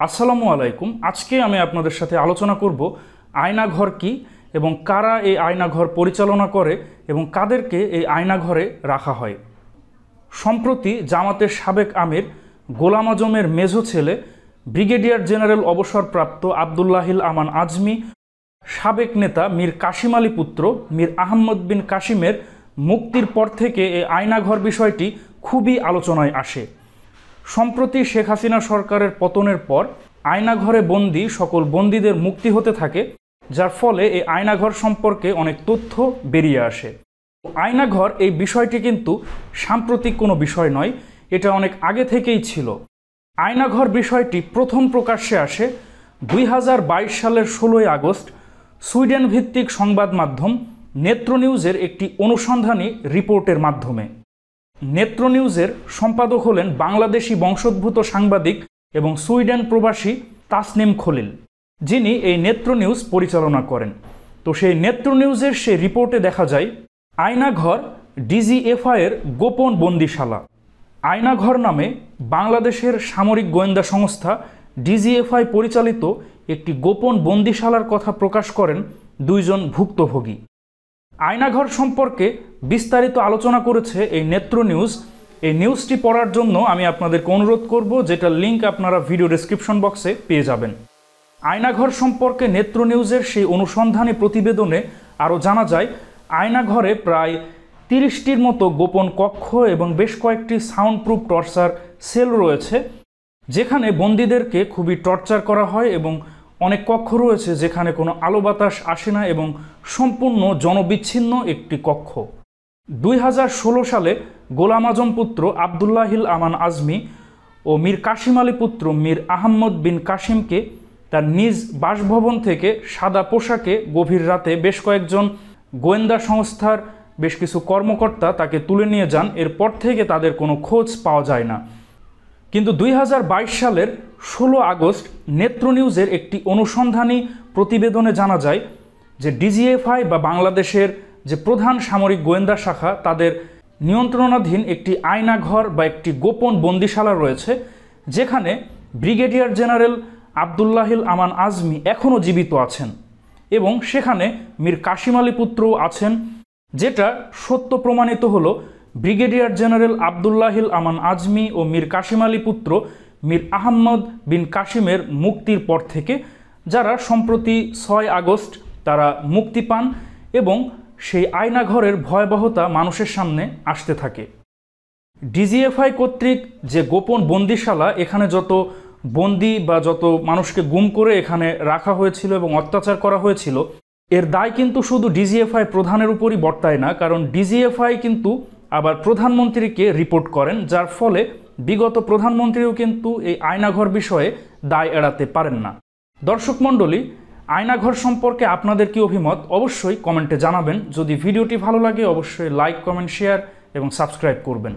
আসসালামু আলাইকুম। আজকে আমি আপনাদের সাথে আলোচনা করব আয়নাঘর কি এবং কারা এই আয়নাঘর পরিচালনা করে এবং কাদেরকে এই আয়নাঘরে রাখা হয়। সম্প্রতি জামাতের সাবেক আমির গোলাম আজমের মেজো ছেলে ব্রিগেডিয়ার জেনারেল অবসরপ্রাপ্ত আবদুল্লাহিল আমান আজমি, সাবেক নেতা মীর কাশিম আলী পুত্র মীর আহমদ বিন কাশিমের মুক্তির পর থেকে এই আয়নাঘর বিষয়টি খুবই আলোচনায় আসে। সম্প্রতি শেখ হাসিনা সরকারের পতনের পর আয়নাঘরে বন্দি সকল বন্দীদের মুক্তি হতে থাকে, যার ফলে এই আয়নাঘর সম্পর্কে অনেক তথ্য বেরিয়ে আসে। আয়নাঘর এই বিষয়টি কিন্তু সাম্প্রতিক কোনো বিষয় নয়, এটা অনেক আগে থেকেই ছিল। আয়নাঘর বিষয়টি প্রথম প্রকাশ্যে আসে 2022 সালের 16ই আগস্ট সুইডেন ভিত্তিক সংবাদ মাধ্যম নেত্র নিউজের একটি অনুসন্ধানী রিপোর্টের মাধ্যমে। নেত্র নিউজের সম্পাদক হলেন বাংলাদেশি বংশোদ্ভূত সাংবাদিক এবং সুইডেন প্রবাসী তাসনিম খলিল, যিনি এই নেত্র নিউজ পরিচালনা করেন। তো সেই নেত্র নিউজের সেই রিপোর্টে দেখা যায় আয়নাঘর ডিজিএফআই এর গোপন বন্দিশালা। আয়নাঘর নামে বাংলাদেশের সামরিক গোয়েন্দা সংস্থা ডিজিএফআই পরিচালিত একটি গোপন বন্দিশালার কথা প্রকাশ করেন দুইজন ভুক্তভোগী। আয়নাঘর সম্পর্কে বিস্তারিত আলোচনা করেছে এই নেত্র নিউজ। এই নিউজটি পড়ার জন্য আমি আপনাদেরকে অনুরোধ করব, যেটার লিঙ্ক আপনারা ভিডিও ডেসক্রিপশন বক্সে পেয়ে যাবেন। আয়নাঘর সম্পর্কে নেত্র নিউজের সেই অনুসন্ধানী প্রতিবেদনে আরও জানা যায় আয়নাঘরে প্রায় 30টির মতো গোপন কক্ষ এবং বেশ কয়েকটি সাউন্ডপ্রুফ টর্চার সেল রয়েছে, যেখানে বন্দীদেরকে খুবই টর্চার করা হয় এবং অনেক কক্ষ রয়েছে যেখানে কোনো আলো বাতাস আসে না এবং সম্পূর্ণ জনবিচ্ছিন্ন একটি কক্ষ। 2016 সালে গোলাম আজম পুত্র আবদুল্লাহিল আমান আজমি ও মীর কাশিম আলী পুত্র মীর আহমদ বিন কাশিমকে তার নিজ বাসভবন থেকে সাদা পোশাকে গভীর রাতে বেশ কয়েকজন গোয়েন্দা সংস্থার বেশ কিছু কর্মকর্তা তাকে তুলে নিয়ে যান। এরপর থেকে তাদের কোনো খোঁজ পাওয়া যায় না। কিন্তু 2022 সালের 16 আগস্ট নেত্র নিউজের একটি অনুসন্ধানী প্রতিবেদনে জানা যায় যে ডিজিএফআই বা বাংলাদেশের যে প্রধান সামরিক গোয়েন্দা শাখা, তাদের নিয়ন্ত্রণাধীন একটি আয়নাঘর বা একটি গোপন বন্দিশালা রয়েছে, যেখানে ব্রিগেডিয়ার জেনারেল আবদুল্লাহিল আমান আজমি এখনও জীবিত আছেন এবং সেখানে মীর কাশিম আলী পুত্রও আছেন। যেটা সত্য প্রমাণিত হলো ব্রিগেডিয়ার জেনারেল আবদুল্লাহিল আমান আজমি ও মীর কাশিম আলী পুত্র মীর আহমদ বিন কাশিমের মুক্তির পর থেকে, যারা সম্প্রতি 6 আগস্ট তারা মুক্তি পান এবং সেই আয়নাঘরের ভয়াবহতা মানুষের সামনে আসতে থাকে। ডিজিএফআই কর্তৃক যে গোপন বন্দিশালা, এখানে যত বন্দি বা যত মানুষকে গুম করে এখানে রাখা হয়েছিল এবং অত্যাচার করা হয়েছিল, এর দায় কিন্তু শুধু ডিজিএফআই প্রধানের উপরই বর্তায় না, কারণ ডিজিএফআই কিন্তু আবার প্রধানমন্ত্রীকে রিপোর্ট করেন, যার ফলে বিগত প্রধানমন্ত্রীও কিন্তু এই আয়নাঘর বিষয়ে দায় এড়াতে পারেন না। দর্শক মণ্ডলী, আয়নাঘর সম্পর্কে আপনাদের কি অভিমত অবশ্যই কমেন্টে জানাবেন। যদি ভিডিওটি ভালো লাগে অবশ্যই লাইক, কমেন্ট, শেয়ার এবং সাবস্ক্রাইব করবেন।